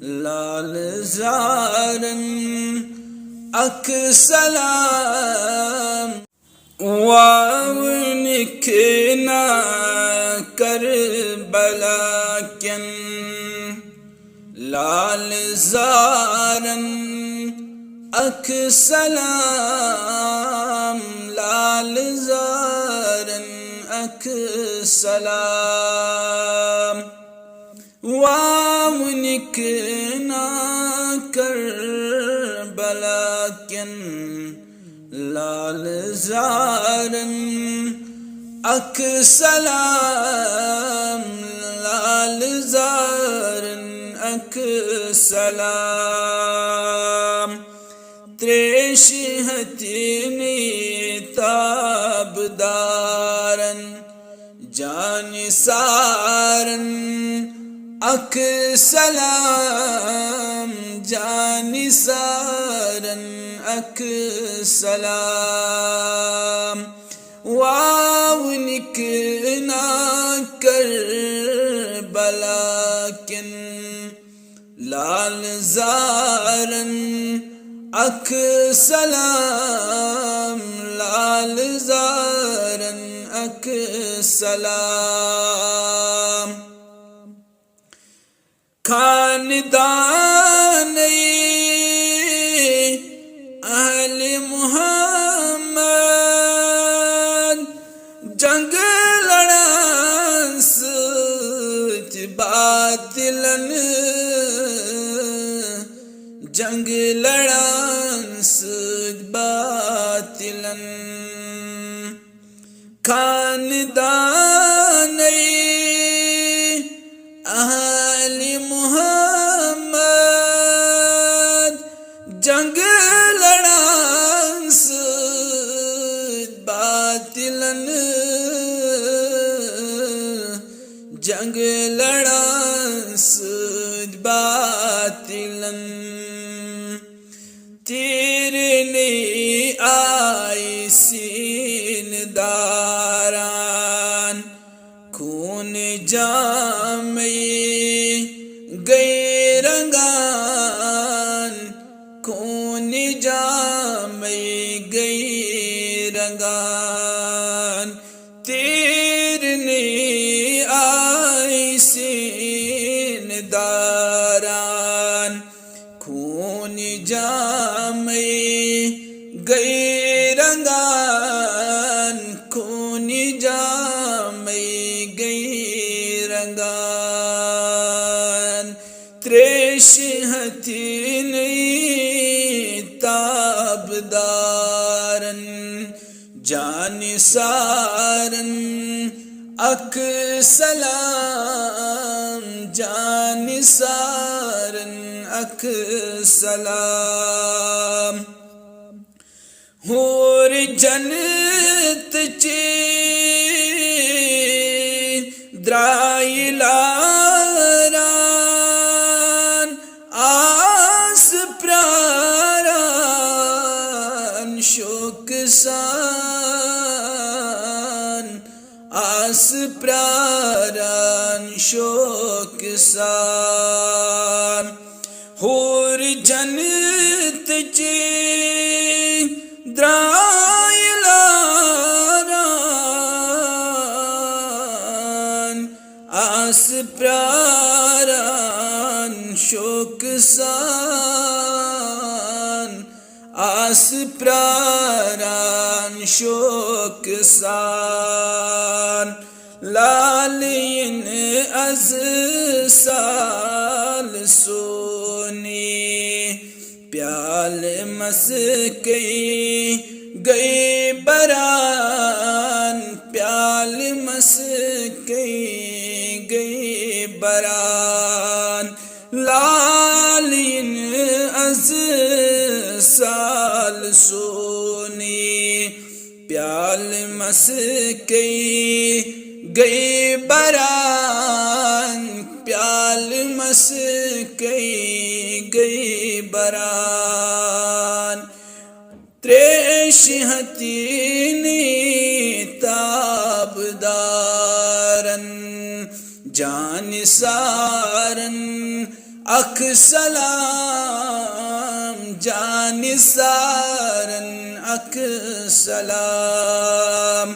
लाल ज़ारन अक सलाम वावनिकना करबला क्यन लाल ज़ारन अक सलाम लाल ज़ारन अक सलाम वावनिकना करबला क्यन लाल ज़ारन अक सलाम लाल ज़ारन अक सलाम त्रेश हतीनी ताबदारन जानिसारन अक सलाम जानिसारन अक सलाम वावनिकना करबला क्यन लाल ज़ारन अक सलाम लाल ज़ारन अक सलाम खानदान अहले मुहम्मद जंग लड़ां सच बातिलन जंग लड़ां सच बातिलन खानदान अहले मुहम्मद जंग लड़ां सच बातिलन जंग लड़ां सच बातिलन तेरे ने आई सीन दारान खून जामे गए रंगान खून जामे गए रंगान तेरे ने आई सीन दारान खून जामे गए रंगान खून जामे गए रंगान त्रेश हतीन ताबदारन जानिसारन अक सलाम जानिसारन अक सलाम होर जन्नत चे द्राइलारान आस प्रारान शोक सान आस प्रारान शोक सान होर जन्नत चे द्राइलारान आस प्रारान शोक सान आस प्रारान शोक सान लालिन अज साल सोनी प्याल मस गए बरान प्याल मस गए बरान लालिन अज साल सोनी प्याल मस गए बरान प्याल मस गए बरान त्रेश हतीनी ताबदारन जानिसारन अख सलाम जानिसारन अख सलाम।